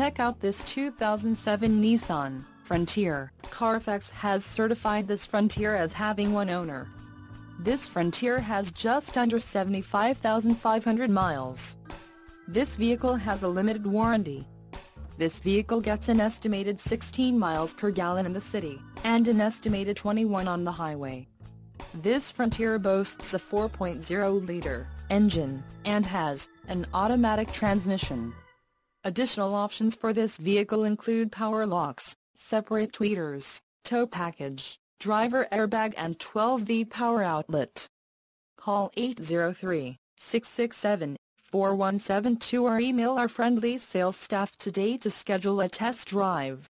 Check out this 2007 Nissan Frontier. Carfax has certified this Frontier as having one owner. This Frontier has just under 75,500 miles. This vehicle has a limited warranty. This vehicle gets an estimated 16 miles per gallon in the city, and an estimated 21 on the highway. This Frontier boasts a 4.0-liter engine, and has an automatic transmission. Additional options for this vehicle include power locks, separate tweeters, tow package, driver airbag and 12V power outlet. Call 803-667-4172 or email our friendly sales staff today to schedule a test drive.